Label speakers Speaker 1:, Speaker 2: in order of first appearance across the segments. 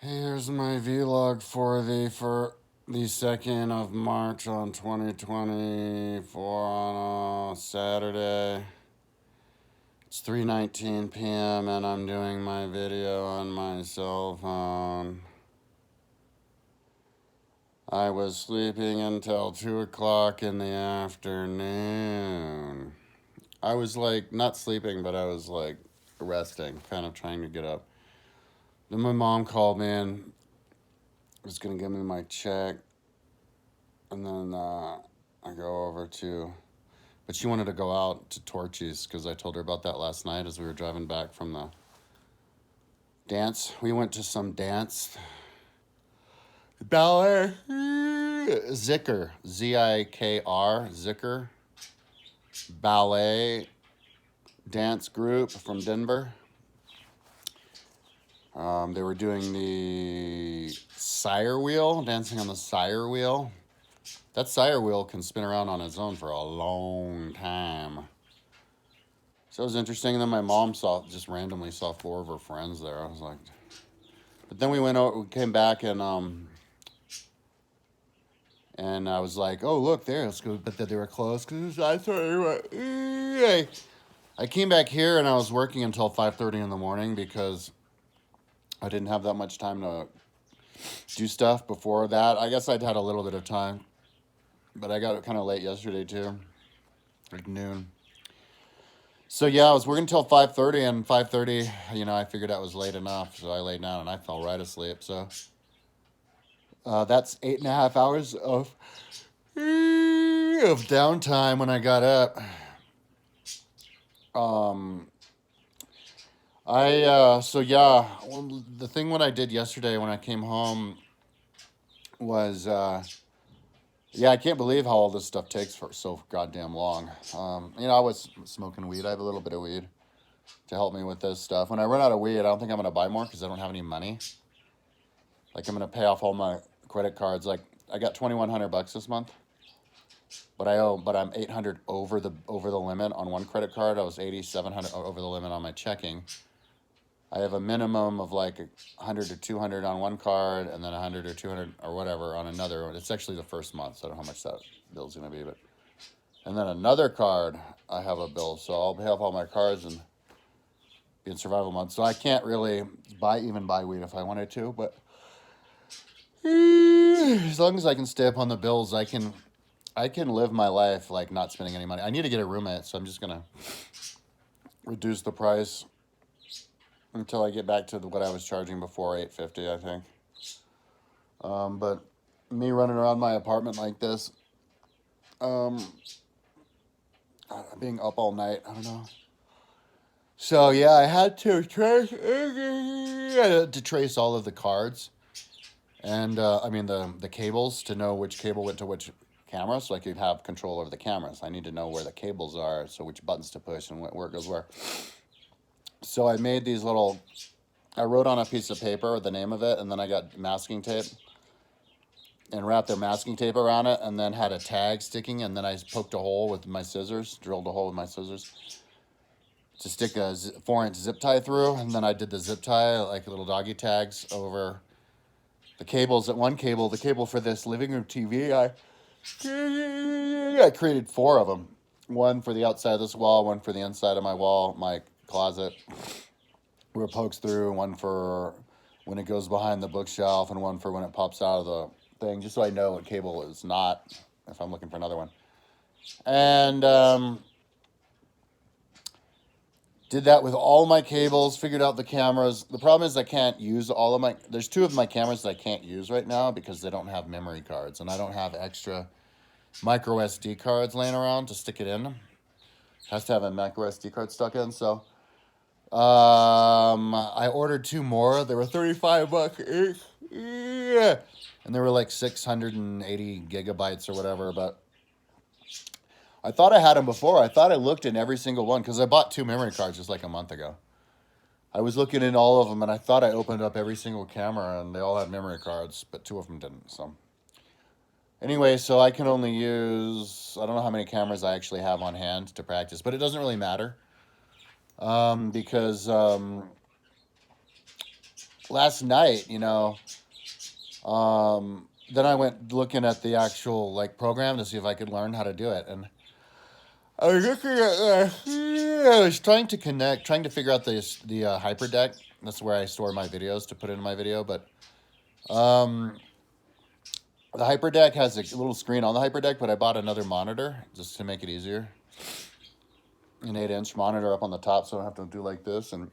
Speaker 1: Here's my vlog for the 2nd of March on 2024 on a Saturday. It's 3:19 p.m. and I'm doing my video on my cell phone. I was sleeping until 2 o'clock in the afternoon. I was like, not sleeping, but I was like resting, kind of trying to get up. Then my mom called me and was gonna give me my check, and then I go over to, but she wanted to go out to Torchy's because I told her about that last night as we were driving back from the dance. We went to some dance, ballet, Zikr, Zikr, Zikr, ballet dance group from Denver. They were doing the sire wheel, dancing on the sire wheel. That sire wheel can spin around on its own for a long time. So it was interesting. And then my mom just randomly saw 4 of her friends there. I was like, but then we came back and I was like, oh look there, let's go. But then they were closed because I thought they were. I came back here and I was working until 5:30 in the morning because I didn't have that much time to do stuff before that. I guess I'd had a little bit of time, but I got kind of late yesterday too, like noon. So yeah, I was working until 5:30, and 5:30, I figured that was late enough, so I laid down and I fell right asleep. So that's 8.5 hours of downtime when I got up. So yeah, well, the thing what I did yesterday when I came home was yeah, I can't believe how all this stuff takes for so goddamn long. I was smoking weed. I have a little bit of weed to help me with this stuff. When I run out of weed, I don't think I'm gonna buy more because I don't have any money. Like I'm gonna pay off all my credit cards. Like I got $2,100 this month, but I'm 800 over the limit on one credit card. I was 8,700 over the limit on my checking. I have a minimum of like 100 or 200 on one card, and then 100 or 200 or whatever on another. It's actually the first month, so I don't know how much that bill's gonna be, but and then another card I have a bill, so I'll pay off all my cards and be in survival mode. So I can't really buy weed if I wanted to, but as long as I can stay up on the bills, I can live my life like not spending any money. I need to get a roommate, so I'm just gonna reduce the price until I get back to what I was charging before, $850, I think. But me running around my apartment like this, being up all night, I don't know. So yeah, I had to trace all of the cards, and I mean the cables to know which cable went to which camera, so I could have control over the cameras. I need to know where the cables are, so which buttons to push and where it goes where. So I made these little. I wrote on a piece of paper the name of it, and then I got masking tape and wrapped their masking tape around it, and then had a tag sticking, and then I poked a hole with my scissors, drilled a hole with my scissors to stick a 4-inch zip tie through, and then I did the zip tie like little doggy tags over the cables. The cable for this living room TV, I created 4 of them. One for the outside of this wall, one for the inside of my wall, my closet, where it pokes through, one for when it goes behind the bookshelf, and one for when it pops out of the thing, just so I know what cable is not if I'm looking for another one. And did that with all my cables, figured out the cameras. The problem is I can't use all of my, there's 2 of my cameras that I can't use right now because they don't have memory cards, and I don't have extra micro SD cards laying around to stick it in. It has to have a micro SD card stuck in, so I ordered 2 more. They were $35 each. Yeah. And they were like 680 gigabytes or whatever, but I thought I had them before. I thought I looked in every single one because I bought 2 memory cards just like a month ago. I was looking in all of them, and I thought I opened up every single camera, and they all had memory cards, but 2 of them didn't. So anyway, so I can only use, I don't know how many cameras I actually have on hand to practice, but it doesn't really matter because last night, then I went looking at the actual like program to see if I could learn how to do it, and I was looking at, I was trying to figure out the hyperdeck. That's where I store my videos to put in my video, but um, the hyperdeck has a little screen on the hyperdeck, but I bought another monitor just to make it easier. An 8-inch monitor up on the top, so I don't have to do like this, and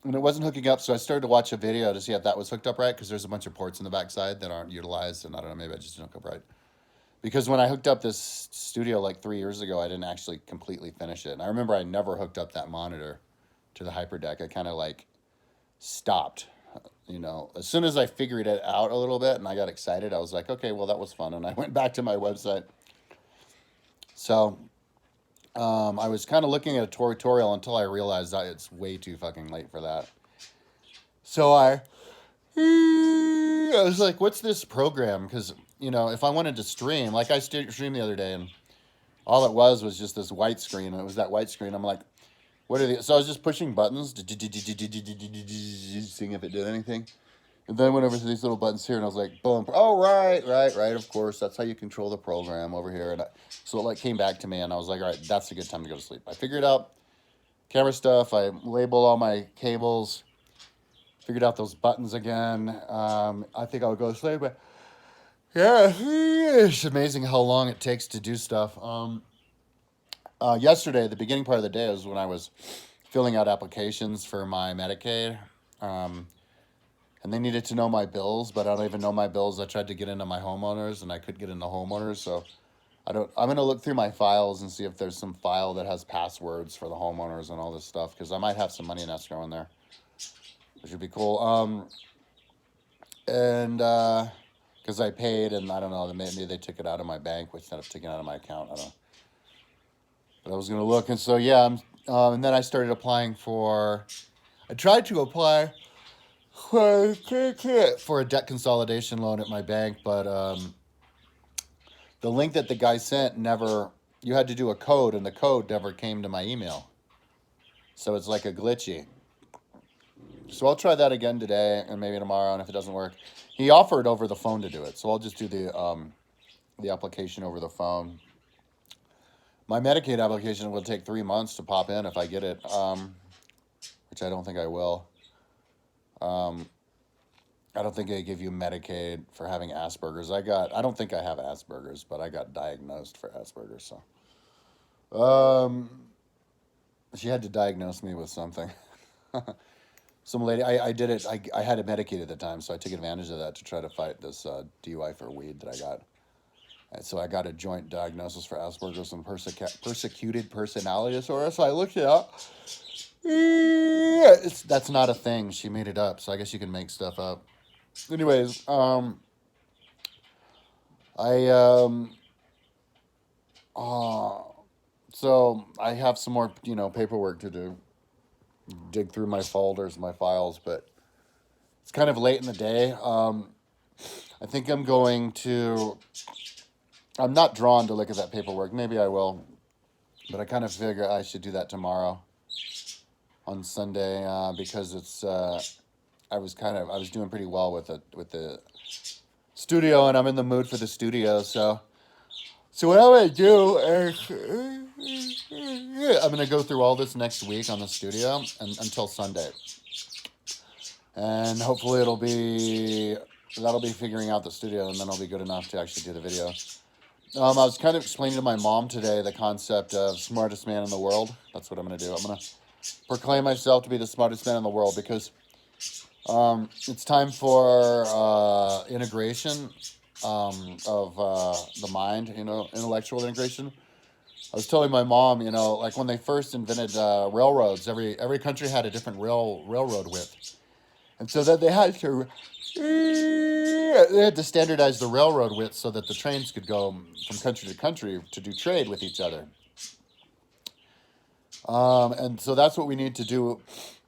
Speaker 1: it wasn't hooking up, so I started to watch a video to see if that was hooked up right, because there's a bunch of ports in the backside that aren't utilized, and I don't know, maybe I just didn't hook up right. Because when I hooked up this studio like 3 years ago, I didn't actually completely finish it. And I remember I never hooked up that monitor to the hyperdeck. I kind of like stopped, As soon as I figured it out a little bit and I got excited, I was like, okay, well, that was fun. And I went back to my website. So I was kind of looking at a tutorial until I realized that it's way too fucking late for that. So I was like, what's this program? Because, if I wanted to stream, like I streamed the other day, and all it was just this white screen. And it was that white screen. I'm like, what are these? So I was just pushing buttons, seeing if it did anything. And then I went over to these little buttons here, and I was like, boom. Oh, right. Of course, that's how you control the program over here. And so it like came back to me, and I was like, all right, that's a good time to go to sleep. I figured out camera stuff. I labeled all my cables. Figured out those buttons again. I think I'll go to sleep. But yeah, it's amazing how long it takes to do stuff. Yesterday, the beginning part of the day was when I was filling out applications for my Medicaid. And they needed to know my bills, but I don't even know my bills. I tried to get into my homeowners, and I couldn't get into homeowners. So I'm going to look through my files and see if there's some file that has passwords for the homeowners and all this stuff, because I might have some money in escrow in there, which would be cool. And because I paid, and I don't know, maybe they took it out of my bank instead of taking it out of my account. I don't know. But I was going to look, and so, yeah, and then I started applying I tried to apply for a debt consolidation loan at my bank, but the link that the guy sent you had to do a code, and the code never came to my email. So it's like a glitchy. So I'll try that again today and maybe tomorrow, and if it doesn't work, he offered over the phone to do it. So I'll just do the application over the phone. My Medicaid application will take 3 months to pop in if I get it, which I don't think I will. I don't think they give you Medicaid for having Asperger's. I don't think I have Asperger's, but I got diagnosed for Asperger's. So, she had to diagnose me with something. Some lady, I did it. I had it medicated at the time, so I took advantage of that to try to fight this DUI for weed that I got. And so I got a joint diagnosis for Asperger's and persecuted personality disorder. So I looked it up. That's not a thing. She made it up. So I guess you can make stuff up. Anyways, so I have some more, paperwork to do. Dig through my folders, my files, but it's kind of late in the day. I think I'm not drawn to look at that paperwork. Maybe I will, but I kind of figure I should do that tomorrow on Sunday, because it's, I was doing pretty well with the studio, and I'm in the mood for the studio. So what I'm gonna do is I'm gonna go through all this next week on the studio until Sunday, and hopefully that'll be figuring out the studio, and then I'll be good enough to actually do the video. I was kind of explaining to my mom today the concept of smartest man in the world. That's what I'm gonna do. I'm gonna proclaim myself to be the smartest man in the world, because it's time for integration of the mind, intellectual integration. I was telling my mom, like when they first invented railroads, every country had a different railroad width, and so that they had to standardize the railroad width so that the trains could go from country to country to do trade with each other. And so that's what we need to do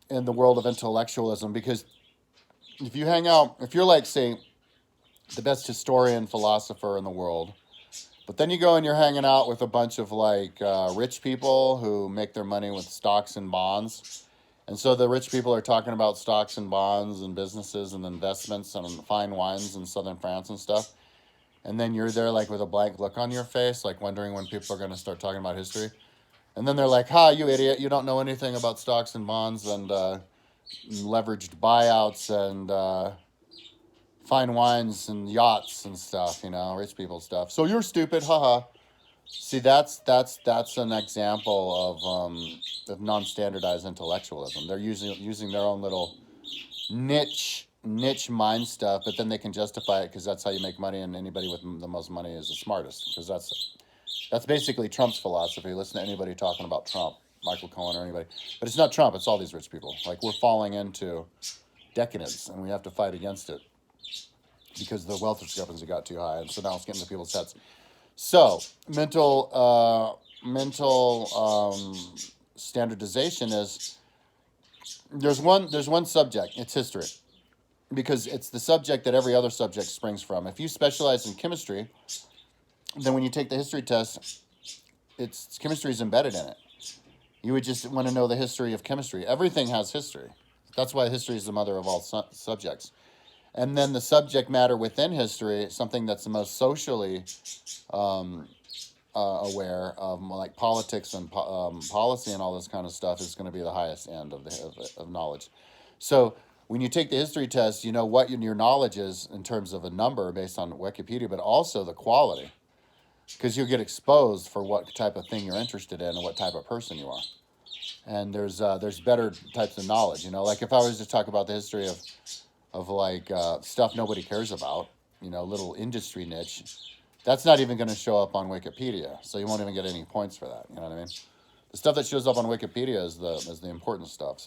Speaker 1: in the world of intellectualism, because if you're like, say, the best historian, philosopher in the world, but then you go and you're hanging out with a bunch of like rich people who make their money with stocks and bonds, And so the rich people are talking about stocks and bonds and businesses and investments and fine wines in southern France and stuff. And then you're there like with a blank look on your face, like wondering when people are going to start talking about history. And then they're like, "Ha, you idiot! You don't know anything about stocks and bonds and leveraged buyouts and fine wines and yachts and stuff. You know, rich people stuff. So you're stupid, haha." See, that's an example of non-standardized intellectualism. They're using their own little niche mind stuff, but then they can justify it because that's how you make money, and anybody with the most money is the smartest. Because that's basically Trump's philosophy. Listen to anybody talking about Trump, Michael Cohen or anybody, but it's not Trump. It's all these rich people. Like, we're falling into decadence, and we have to fight against it because the wealth discrepancy got too high, and so now it's getting to people's heads. So mental standardization is there's one subject. It's history, because it's the subject that every other subject springs from. If you specialize in chemistry, then when you take the history test, it's chemistry is embedded in it. You would just want to know the history of chemistry. Everything has history. That's why history is the mother of all subjects. And then the subject matter within history, something that's the most socially aware of, like politics and policy and all this kind of stuff, is going to be the highest end of knowledge. So when you take the history test, you know what your knowledge is in terms of a number based on Wikipedia, but also the quality, because you get exposed for what type of thing you're interested in and what type of person you are. And there's better types of knowledge. You know, like if I was to talk about the history of like stuff nobody cares about, you know, little industry niche, that's not even going to show up on Wikipedia, so you won't even get any points for that. You know what I mean? The stuff that shows up on Wikipedia is the important stuff.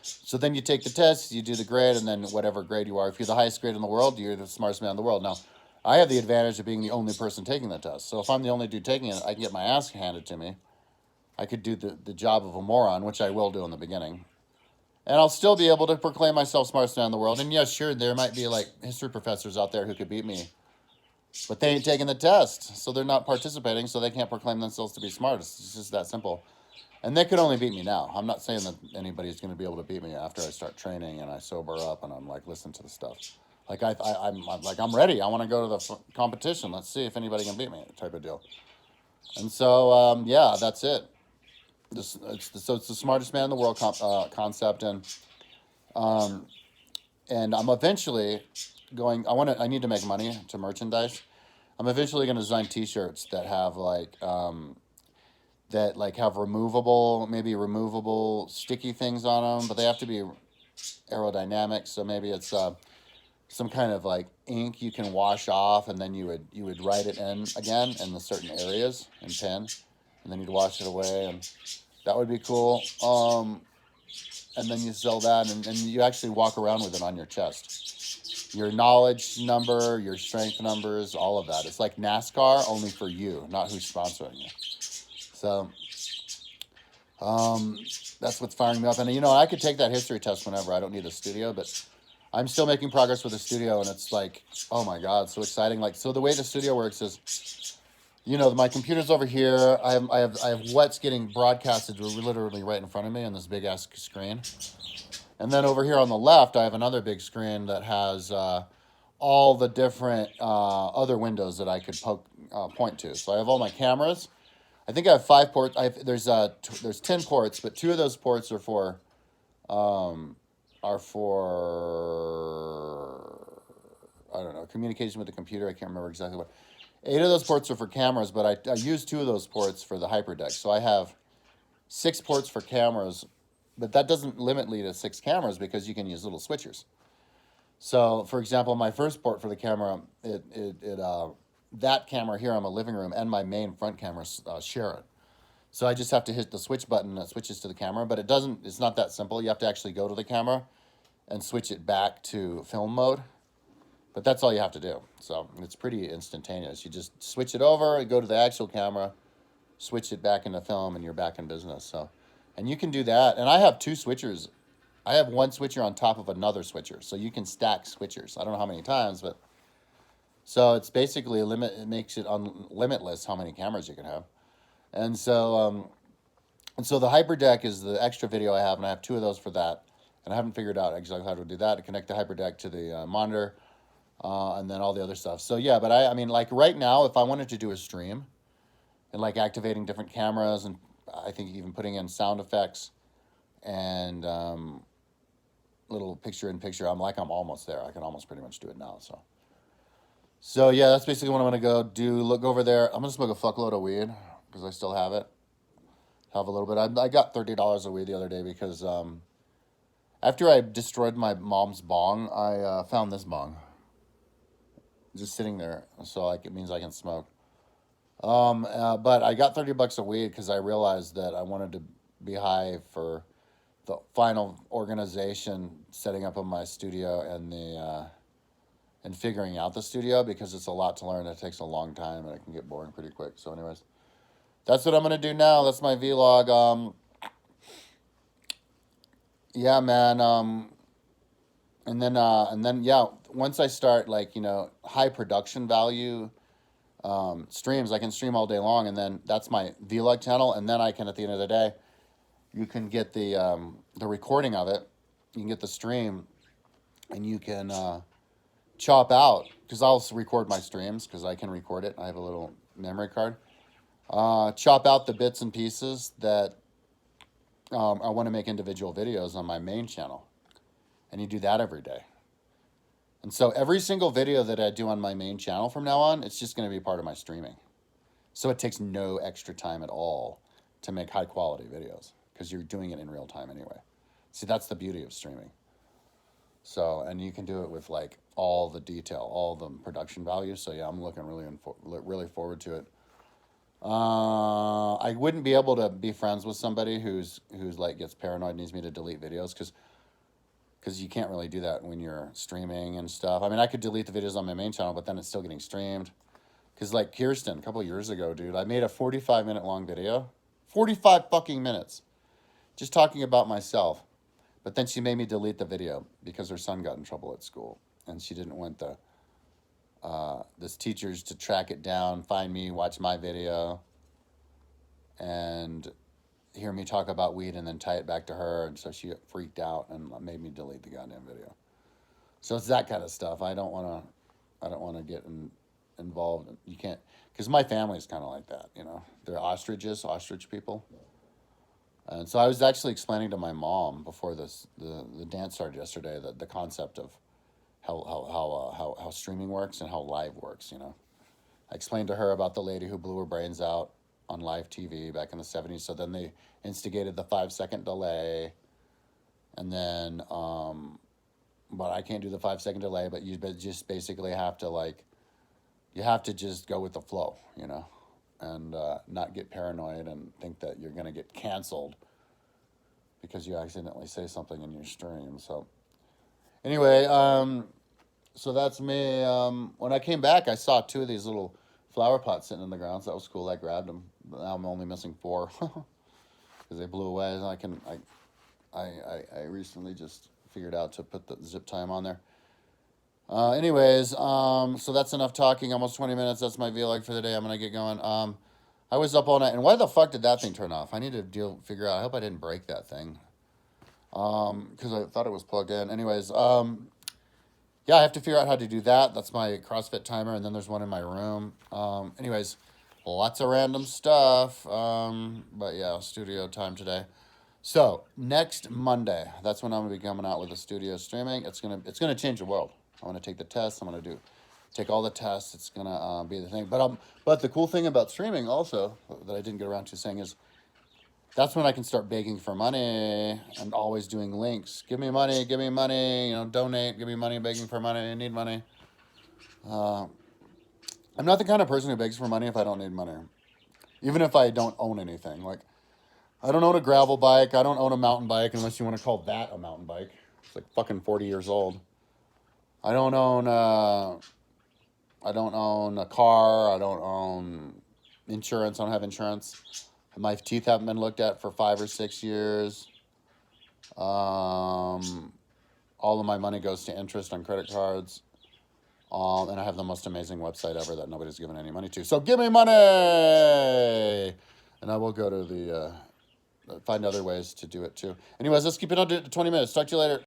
Speaker 1: So then you take the test, you do the grade, and then whatever grade you are, if you're the highest grade in the world, you're the smartest man in the world. Now, I have the advantage of being the only person taking the test. So if I'm the only dude taking it, I can get my ass handed to me. I could do the job of a moron, which I will do in the beginning. And I'll still be able to proclaim myself smartest man in the world. And yes, sure, there might be like history professors out there who could beat me, but they ain't taking the test, so they're not participating, so they can't proclaim themselves to be smartest. It's just that simple. And they could only beat me now. I'm not saying that anybody's going to be able to beat me after I start training and I sober up and I'm like, listen to the stuff. Like I'm ready. I want to go to the competition. Let's see if anybody can beat me, type of deal. And so yeah, that's it. It's the smartest man in the world concept, and I'm eventually going. I need to make money to merchandise. I'm eventually going to design T-shirts that have have removable sticky things on them, but they have to be aerodynamic. So maybe it's some kind of like ink you can wash off, and then you would write it in again in the certain areas in pen, and then you'd wash it away, and that would be cool. And then you sell that, and you actually walk around with it on your chest. Your knowledge number, your strength numbers, all of that. It's like NASCAR, only for you, not who's sponsoring you. So that's what's firing me up. And, you know, I could take that history test whenever. I don't need a studio, but I'm still making progress with the studio, and it's like, oh my God, so exciting. Like, so the way the studio works is, you know, my computer's over here. I have what's getting broadcasted literally right in front of me on this big ass screen. And then over here on the left, I have another big screen that has all the different other windows that I could point to. So I have all my cameras. I think I have 5 ports. There's 10 ports, but 2 of those ports are for I don't know, communication with the computer. I can't remember exactly what. 8 of those ports are for cameras, but I use 2 of those ports for the HyperDeck. So I have 6 ports for cameras, but that doesn't limit me to 6 cameras because you can use little switchers. So, for example, my first port for the camera, that camera here on my living room and my main front camera share it. So I just have to hit the switch button that switches to the camera, but it's not that simple. You have to actually go to the camera and switch it back to film mode. But that's all you have to do. So it's pretty instantaneous. You just switch it over, go to the actual camera, switch it back into film, and you're back in business. So, and you can do that. And I have 2 switchers. I have one switcher on top of another switcher. So you can stack switchers. I don't know how many times, but so it's basically it makes it limitless how many cameras you can have. And so And so the HyperDeck is the extra video I have, and I have two of those for that. And I haven't figured out exactly how to do that, to connect the HyperDeck to the monitor, and then all the other stuff. So yeah, but I mean, like right now, if I wanted to do a stream and like activating different cameras, and I think even putting in sound effects and little picture-in-picture, I'm almost there. I can almost pretty much do it now. So yeah, that's basically what I'm gonna go do. Look over there. I'm gonna smoke a fuckload of weed because I still have it. Have a little bit. I got $30 of weed the other day because after I destroyed my mom's bong, I found this bong just sitting there, so like it means I can smoke. But I got $30 of weed because I realized that I wanted to be high for the final organization, setting up of my studio and the and figuring out the studio, because it's a lot to learn. It takes a long time and it can get boring pretty quick. So, anyways, that's what I'm gonna do now. That's my vlog. Yeah, man. And then yeah, once I start like high production value streams, I can stream all day long, and then that's my vlog channel, and then I can, at the end of the day, you can get the recording of it, you can get the stream, and you can chop out, because I'll record my streams because I can record it. I have a little memory card. Chop out the bits and pieces that I want to make individual videos on my main channel, and you do that every day. And so every single video that I do on my main channel from now on, it's just going to be part of my streaming. So it takes no extra time at all to make high quality videos, because you're doing it in real time anyway. See, that's the beauty of streaming. So, and you can do it with like all the detail, all the production value. So yeah, I'm looking really forward to it. I wouldn't be able to be friends with somebody who's like gets paranoid, needs me to delete videos, because you can't really do that when you're streaming and stuff. I mean, I could delete the videos on my main channel, but then it's still getting streamed. Because like Kirsten, a couple years ago, dude, I made a 45-minute long video. 45 fucking minutes. Just talking about myself. But then she made me delete the video because her son got in trouble at school. And she didn't want this teachers to track it down, find me, watch my video, and hear me talk about weed and then tie it back to her. And so she freaked out and made me delete the goddamn video. So it's that kind of stuff. I don't want to get involved. You can't, because my family's kind of like that, They're ostrich people. And so I was actually explaining to my mom before the dance started yesterday, the concept of how streaming works and how live works. I explained to her about the lady who blew her brains out on live TV back in the 70s. So then they instigated the 5-second delay, and then but I can't do the 5-second delay. But you just basically have to you have to just go with the flow, and not get paranoid and think that you're going to get canceled because you accidentally say something in your stream. So anyway, so that's me. When I came back, I saw 2 of these little flower pots sitting in the ground, so that was cool. I grabbed them. But now I'm only missing 4 because they blew away. And I recently just figured out to put the zip time on there. Anyways, so that's enough talking. Almost 20 minutes. That's my vlog for the day. I'm gonna get going. I was up all night, and why the fuck did that thing turn off? I need to figure out. I hope I didn't break that thing. Because I thought it was plugged in. Anyways, yeah, I have to figure out how to do that. That's my CrossFit timer, and then there's one in my room. Anyways, lots of random stuff. But yeah, studio time today. So next Monday, that's when I'm gonna be coming out with the studio streaming. It's gonna change the world. I'm gonna take the tests. I'm gonna take all the tests. It's gonna be the thing. But the cool thing about streaming also that I didn't get around to saying is, that's when I can start begging for money and always doing links. Give me money, donate, give me money, begging for money, I need money. I'm not the kind of person who begs for money if I don't need money. Even if I don't own anything. Like, I don't own a gravel bike. I don't own a mountain bike, unless you want to call that a mountain bike. It's like fucking 40 years old. I don't own a car. I don't own insurance. I don't have insurance. My teeth haven't been looked at for 5 or 6 years. All of my money goes to interest on credit cards. And I have the most amazing website ever that nobody's given any money to. So give me money! And I will go to find other ways to do it too. Anyways, let's keep it under 20 minutes. Talk to you later.